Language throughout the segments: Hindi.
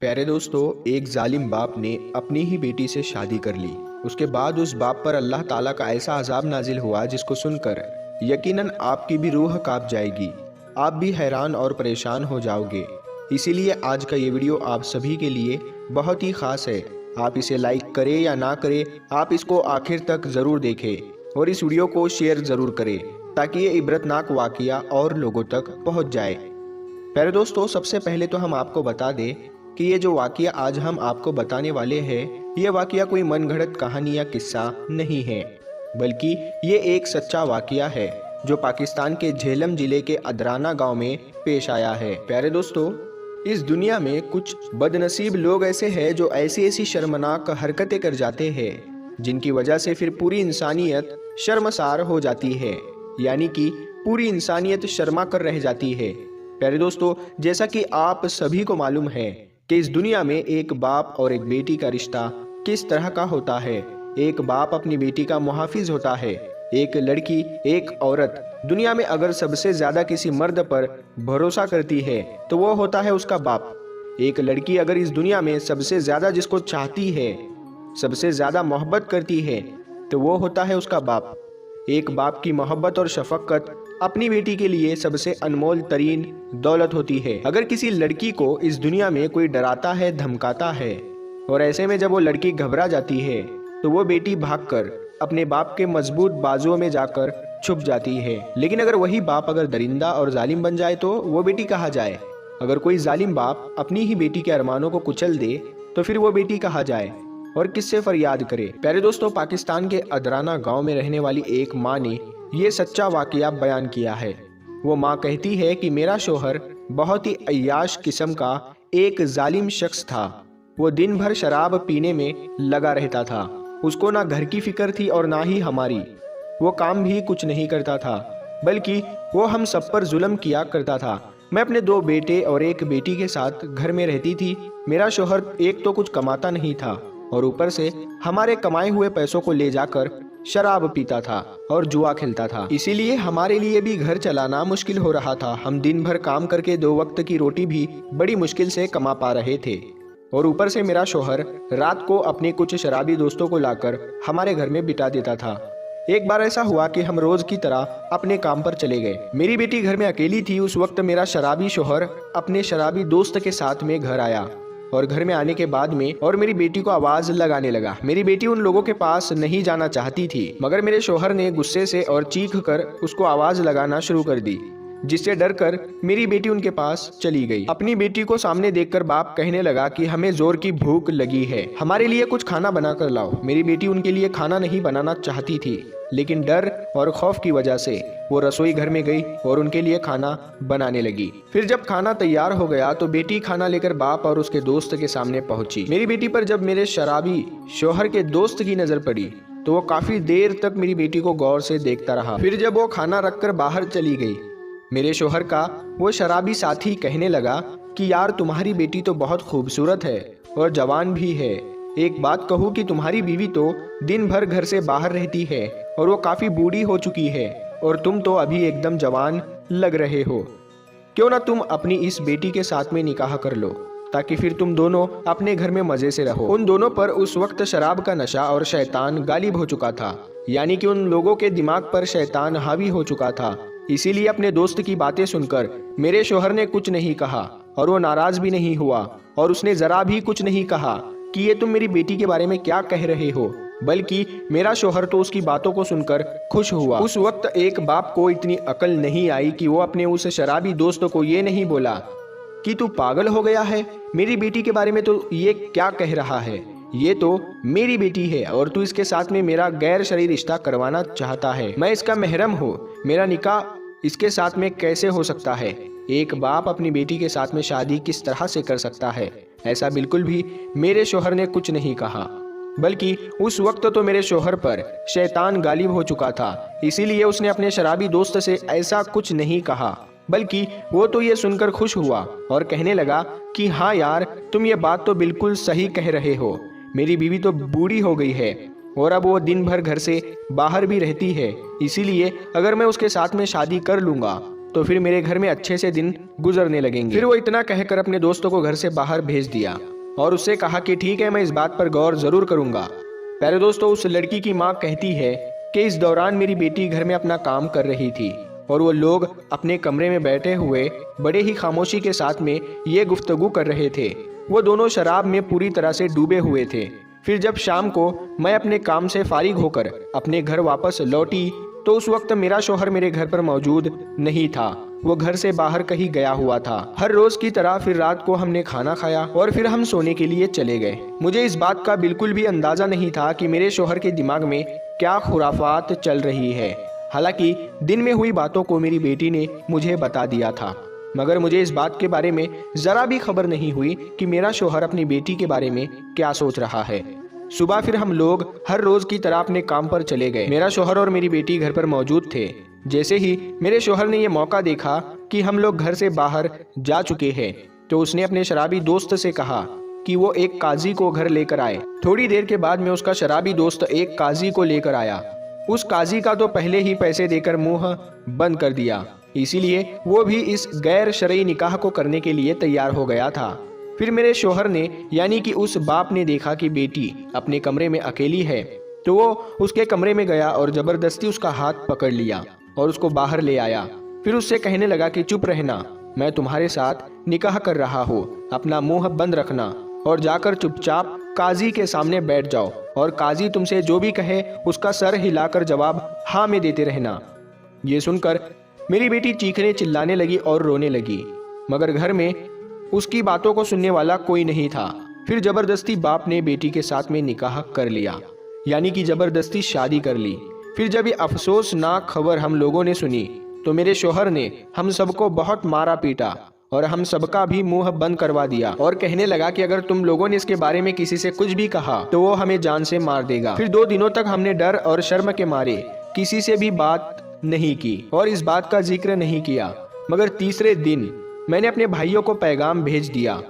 प्यारे दोस्तों, एक जालिम बाप ने अपनी ही बेटी से शादी कर ली। उसके बाद उस बाप पर अल्लाह ताला का ऐसा अजाब नाजिल हुआ जिसको सुनकर यकीनन आपकी भी रूह कांप जाएगी। आप भी हैरान और परेशान हो जाओगे। इसीलिए आज का ये वीडियो आप सभी के लिए बहुत ही खास है। आप इसे लाइक करें या ना करें, आप इसको आखिर तक ज़रूर देखें और इस वीडियो को शेयर ज़रूर करें ताकि ये इबरतनाक वाक़या और लोगों तक पहुँच जाए। प्यारे दोस्तों, सबसे पहले तो हम आपको बता दें कि ये जो वाक़या आज हम आपको बताने वाले हैं, ये वाक़या कोई मनगढ़ंत कहानी या किस्सा नहीं है, बल्कि ये एक सच्चा वाक़या है जो पाकिस्तान के झेलम ज़िले के अदराना गांव में पेश आया है। प्यारे दोस्तों, इस दुनिया में कुछ बदनसीब लोग ऐसे हैं जो ऐसी ऐसी शर्मनाक हरकतें कर जाते हैं जिनकी वजह से फिर पूरी इंसानियत शर्मसार हो जाती है, यानी कि पूरी इंसानियत शर्मा कर रह जाती है। प्यारे दोस्तों, जैसा कि आप सभी को मालूम है कि इस दुनिया में एक बाप और एक बेटी का रिश्ता किस तरह का होता है। एक बाप अपनी बेटी का मुहाफिज होता है। एक लड़की, एक औरत दुनिया में अगर सबसे ज्यादा किसी मर्द पर भरोसा करती है तो वो होता है उसका बाप। एक लड़की अगर इस दुनिया में सबसे ज्यादा जिसको चाहती है, सबसे ज्यादा मोहब्बत करती है, तो वो होता है उसका बाप। एक बाप की मोहब्बत और शफकत अपनी बेटी के लिए सबसे अनमोल तरीन दौलत होती है। अगर किसी लड़की को इस दुनिया में कोई डराता है, धमकाता है, और ऐसे में जब वो लड़की घबरा जाती है तो वो बेटी भागकर अपने बाप के मजबूत बाजुओं में जाकर छुप जाती है। लेकिन अगर वही बाप अगर दरिंदा और जालिम बन जाए तो वो बेटी कहाँ जाए। अगर कोई जालिम बाप अपनी ही बेटी के अरमानों को कुचल दे तो फिर वो बेटी कहाँ जाए और किससे फरियाद करे। प्यारे दोस्तों, पाकिस्तान के अदराना गांव में रहने वाली एक माँ ने ये सच्चा वाकया बयान किया है। वो माँ कहती है कि मेरा शोहर बहुत ही अय्याश किस्म का एक जालिम शख्स था। वो दिन भर शराब पीने में लगा रहता था। उसको ना घर की फिक्र थी और ना ही हमारी। वो काम भी कुछ नहीं करता था, बल्कि वो हम सब पर जुल्म किया करता था। मैं अपने 2 बेटे और एक बेटी के साथ घर में रहती थी। मेरा शोहर एक तो कुछ कमाता नहीं था और ऊपर से हमारे कमाए हुए पैसों को ले जाकर शराब पीता था और जुआ खेलता था। इसीलिए हमारे लिए भी घर चलाना मुश्किल हो रहा था। हम दिन भर काम करके 2 वक्त की रोटी भी बड़ी मुश्किल से कमा पा रहे थे और ऊपर से मेरा शोहर रात को अपने कुछ शराबी दोस्तों को लाकर हमारे घर में बिता देता था। एक बार ऐसा हुआ कि हम रोज की तरह अपने काम पर चले गए। मेरी बेटी घर में अकेली थी। उस वक्त मेरा शराबी शोहर अपने शराबी दोस्त के साथ में घर आया और घर में आने के बाद में और मेरी बेटी को आवाज लगाने लगा। मेरी बेटी उन लोगों के पास नहीं जाना चाहती थी, मगर मेरे शोहर ने गुस्से से और चीख कर उसको आवाज लगाना शुरू कर दी, जिससे डर कर मेरी बेटी उनके पास चली गई। अपनी बेटी को सामने देखकर बाप कहने लगा कि हमें जोर की भूख लगी है, हमारे लिए कुछ खाना बना कर लाओ। मेरी बेटी उनके लिए खाना नहीं बनाना चाहती थी, लेकिन डर और खौफ की वजह से वो रसोई घर में गई और उनके लिए खाना बनाने लगी। फिर जब खाना तैयार हो गया तो बेटी खाना लेकर बाप और उसके दोस्त के सामने पहुंची। मेरी बेटी पर जब मेरे शराबी शोहर के दोस्त की नजर पड़ी तो वो काफी देर तक मेरी बेटी को गौर से देखता रहा। फिर जब वो खाना रखकर बाहर चली गई, मेरे शोहर का वो शराबी साथी कहने लगा कि यार, तुम्हारी बेटी तो बहुत खूबसूरत है और जवान भी है। एक बात कहूँ कि तुम्हारी बीवी तो दिन भर घर से बाहर रहती है और वो काफी बूढ़ी हो चुकी है और तुम तो अभी एकदम जवान लग रहे हो। क्यों ना तुम अपनी इस बेटी के साथ में निकाह कर लो, ताकि फिर तुम दोनों अपने घर में मजे से रहो। उन दोनों पर उस वक्त शराब का नशा और शैतान गालिब हो चुका था, यानी कि उन लोगों के दिमाग पर शैतान हावी हो चुका था। इसीलिए अपने दोस्त की बातें सुनकर मेरे शोहर ने कुछ नहीं कहा और वो नाराज भी नहीं हुआ और उसने जरा भी कुछ नहीं कहा कि ये तुम मेरी बेटी के बारे में क्या कह रहे हो, बल्कि मेरा शोहर तो उसकी बातों को सुनकर खुश हुआ। उस वक्त एक बाप को इतनी अकल नहीं आई कि वो अपने उस शराबी दोस्त को ये नहीं बोला कि तू पागल हो गया है, मेरी बेटी के बारे में तो ये क्या कह रहा है, ये तो मेरी बेटी है और तू इसके साथ में मेरा गैर शरई रिश्ता करवाना चाहता है। मैं इसका महरम हूँ, मेरा निकाह इसके साथ में कैसे हो सकता है। एक बाप अपनी बेटी के साथ में शादी किस तरह से कर सकता है। ऐसा बिल्कुल भी मेरे शोहर ने कुछ नहीं कहा, बल्कि उस वक्त तो मेरे शोहर पर शैतान गालिब हो चुका था। इसीलिए उसने अपने शराबी दोस्त से ऐसा कुछ नहीं कहा, बल्कि वो तो ये सुनकर खुश हुआ और कहने लगा कि हाँ यार, तुम ये बात तो बिल्कुल सही कह रहे हो। मेरी बीवी तो बूढ़ी हो गई है और अब वो दिन भर घर से बाहर भी रहती है। इसीलिए अगर मैं उसके साथ में शादी कर लूँगा तो फिर मेरे घर में अच्छे से दिन गुजरने लगेंगे। फिर वो इतना कहकर अपने दोस्तों को घर से बाहर भेज दिया और उससे कहा कि ठीक है, मैं इस बात पर गौर ज़रूर करूँगा। प्यारे दोस्तों, उस लड़की की माँ कहती है कि इस दौरान मेरी बेटी घर में अपना काम कर रही थी और वो लोग अपने कमरे में बैठे हुए बड़े ही खामोशी के साथ में ये गुफ्तगू कर रहे थे। वो दोनों शराब में पूरी तरह से डूबे हुए थे। फिर जब शाम को मैं अपने काम से फारिग होकर अपने घर वापस लौटी तो उस वक्त मेरा शौहर मेरे घर पर मौजूद नहीं था। वो घर से बाहर कहीं गया हुआ था। हर रोज की तरह फिर रात को हमने खाना खाया और फिर हम सोने के लिए चले गए। मुझे इस बात का बिल्कुल भी अंदाजा नहीं था कि मेरे शौहर के दिमाग में क्या खुराफात चल रही है। हालांकि दिन में हुई बातों को मेरी बेटी ने मुझे बता दिया था, मगर मुझे इस बात के बारे में जरा भी खबर नहीं हुई कि मेरा शौहर अपनी बेटी के बारे में क्या सोच रहा है। सुबह फिर हम लोग हर रोज की तरह अपने काम पर चले गए। मेरा शौहर और मेरी बेटी घर पर मौजूद थे। जैसे ही मेरे शौहर ने यह मौका देखा कि हम लोग घर से बाहर जा चुके हैं तो उसने अपने शराबी दोस्त से कहा कि वो एक काजी को घर लेकर आए। थोड़ी देर के बाद में उसका शराबी दोस्त एक काजी को लेकर आया। उस काजी का तो पहले ही पैसे देकर मुंह बंद कर दिया, इसीलिए वो भी इस गैर शरई निकाह को करने के लिए तैयार हो गया था। फिर मेरे शौहर ने यानी कि उस बाप ने देखा कि बेटी अपने कमरे में अकेली है तो वो उसके कमरे में गया और जबरदस्ती उसका हाथ पकड़ लिया और उसको बाहर ले आया। फिर उससे कहने लगा कि चुप रहना, मैं तुम्हारे साथ निकाह कर रहा हूँ, अपना मुंह बंद रखना और जाकर चुपचाप काजी के सामने बैठ जाओ और काजी तुमसे जो भी कहे उसका सर हिलाकर जवाब हाँ में देते रहना। ये सुनकर मेरी बेटी चीखने चिल्लाने लगी और रोने लगी, मगर घर में उसकी बातों को सुनने वाला कोई नहीं था। फिर जबरदस्ती बाप ने बेटी के साथ में निकाह कर लिया, यानी कि जबरदस्ती शादी कर ली। फिर जब ये अफसोसनाक खबर हम लोगों ने सुनी तो मेरे शौहर ने हम सबको बहुत मारा पीटा और हम सबका भी मुंह बंद करवा दिया और कहने लगा कि अगर तुम लोगों ने इसके बारे में किसी से कुछ भी कहा तो वो हमें जान से मार देगा। फिर 2 दिनों तक हमने डर और शर्म के मारे किसी से भी बात नहीं की और इस बात का जिक्र नहीं किया, मगर तीसरे दिन मैंने अपने भाइयों को पैगाम भेज दिया।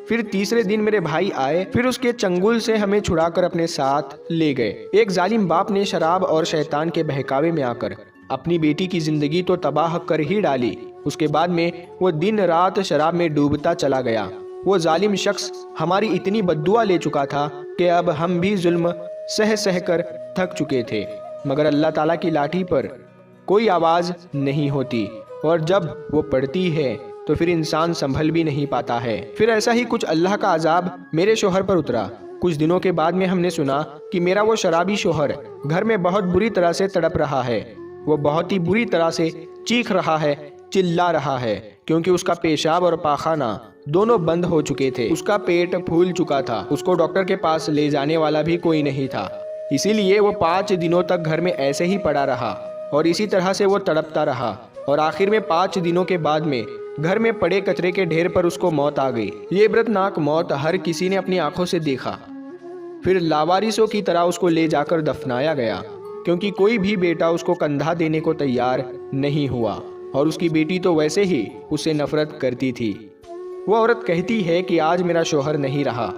फिर तीसरे दिन मेरे भाई आए, फिर उसके चंगुल से हमें छुड़ाकर अपने साथ ले गए। एक जालिम बाप ने शराब और शैतान के बहकावे में आकर अपनी बेटी की जिंदगी तो तबाह कर ही डाली। उसके बाद में वो दिन रात शराब में डूबता चला गया। वो जालिम शख्स हमारी इतनी बद्दुआ ले चुका था कि अब हम भी जुल्म सह सह कर थक चुके थे, मगर अल्लाह ताला की लाठी पर कोई आवाज नहीं होती और जब वो पड़ती है तो फिर इंसान संभल भी नहीं पाता है। फिर ऐसा ही कुछ अल्लाह का अजाब मेरे शौहर पर उतरा। कुछ दिनों के बाद में हमने सुना कि मेरा वो शराबी शौहर घर में बहुत बुरी तरह से तड़प रहा है। वो बहुत ही बुरी तरह से चीख रहा है, चिल्ला रहा है, क्योंकि उसका पेशाब और पाखाना दोनों बंद हो चुके थे। उसका पेट फूल चुका था। उसको डॉक्टर के पास ले जाने वाला भी कोई नहीं था, इसीलिए वो 5 दिनों तक घर में ऐसे ही पड़ा रहा और इसी तरह से वो तड़पता रहा और आखिर में 5 दिनों के बाद में घर में पड़े कचरे के ढेर पर उसको मौत आ गई। ये इबरतनाक मौत हर किसी ने अपनी आंखों से देखा। फिर लावारिसों की तरह उसको ले जाकर दफनाया गया, क्योंकि कोई भी बेटा उसको कंधा देने को तैयार नहीं हुआ और उसकी बेटी तो वैसे ही उससे नफरत करती थी। वो औरत कहती है कि आज मेरा शौहर नहीं रहा।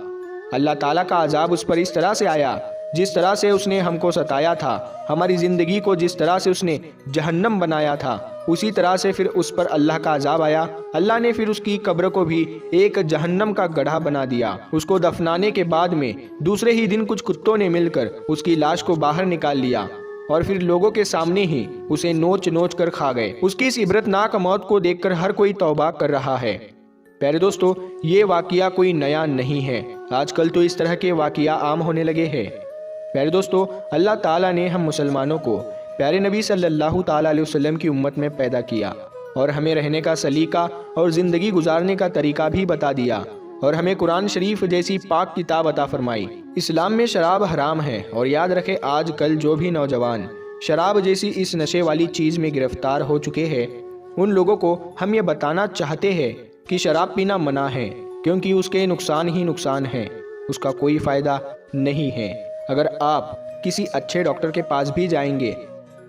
अल्लाह ताला का अजाब उस पर इस तरह से आया जिस तरह से उसने हमको सताया था, हमारी ज़िंदगी को जिस तरह से उसने जहन्नम बनाया था, उसी तरह से फिर उस पर अल्लाह का अजाब आया। अल्लाह ने फिर उसकी कब्र को भी एक जहन्नम का गड्ढा बना दिया। उसको दफनाने के बाद में दूसरे ही दिन कुछ कुत्तों ने मिलकर उसकी लाश को बाहर निकाल लिया और फिर लोगों के सामने ही उसे नोच नोच कर खा गए। उसकी इस इबरतनाक मौत को देखकर हर कोई तौबा कर रहा है। प्यारे दोस्तों, ये वाकया कोई नया नहीं है, आजकल तो इस तरह के वाकया आम होने लगे हैं। प्यारे दोस्तों, अल्लाह ताला ने हम मुसलमानों को प्यारे नबी सल्लल्लाहु ताला अलैहि वसल्लम की उम्मत में पैदा किया और हमें रहने का सलीका और ज़िंदगी गुजारने का तरीका भी बता दिया और हमें कुरान शरीफ जैसी पाक किताब अता फरमाई। इस्लाम में शराब हराम है और याद रखें, आजकल जो भी नौजवान शराब जैसी इस नशे वाली चीज़ में गिरफ्तार हो चुके हैं, उन लोगों को हम ये बताना चाहते हैं कि शराब पीना मना है, क्योंकि उसके नुकसान ही नुकसान हैं, उसका कोई फ़ायदा नहीं है। अगर आप किसी अच्छे डॉक्टर के पास भी जाएंगे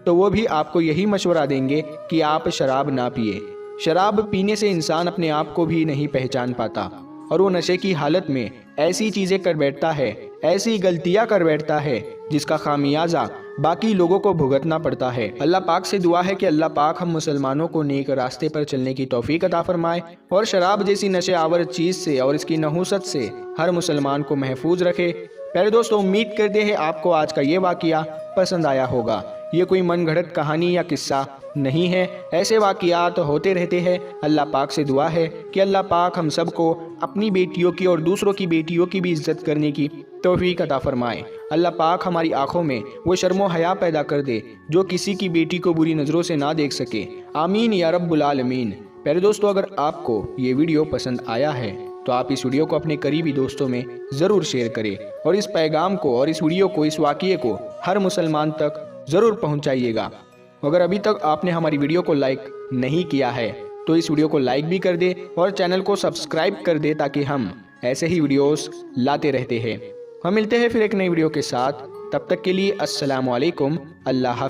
तो वो भी आपको यही मशवरा देंगे कि आप शराब ना पिए। शराब पीने से इंसान अपने आप को भी नहीं पहचान पाता और वो नशे की हालत में ऐसी चीज़ें कर बैठता है, ऐसी गलतियां कर बैठता है जिसका खामियाजा बाकी लोगों को भुगतना पड़ता है। अल्लाह पाक से दुआ है कि अल्लाह पाक हम मुसलमानों को नेक रास्ते पर चलने की तौफीक अता फरमाए और शराब जैसी नशे आवर चीज़ से और इसकी नहुसत से हर मुसलमान को महफूज रखे। प्यारे दोस्तों, उम्मीद करते हैं आपको आज का ये वाक़या पसंद आया होगा। ये कोई मन घड़त कहानी या किस्सा नहीं है, ऐसे वाक़यात होते रहते हैं। अल्लाह पाक से दुआ है कि अल्लाह पाक हम सबको अपनी बेटियों की और दूसरों की बेटियों की भी इज्जत करने की तौफीक अता फरमाए। अल्लाह पाक हमारी आंखों में वो शर्मो हया पैदा कर दे जो किसी की बेटी को बुरी नज़रों से ना देख सके। आमीन या रब्बुल आलमीन। प्यारे दोस्तों, अगर आपको ये वीडियो पसंद आया है तो आप इस वीडियो को अपने करीबी दोस्तों में ज़रूर शेयर करें और इस पैगाम को और इस वीडियो को, इस वाक़ये को हर मुसलमान तक ज़रूर पहुंचाइएगा। अगर अभी तक आपने हमारी वीडियो को लाइक नहीं किया है तो इस वीडियो को लाइक भी कर दे और चैनल को सब्सक्राइब कर दे ताकि हम ऐसे ही वीडियोस लाते रहते हैं। हम मिलते हैं फिर एक नई वीडियो के साथ, तब तक के लिए अस्सलामु अलैकुम। अल्लाह।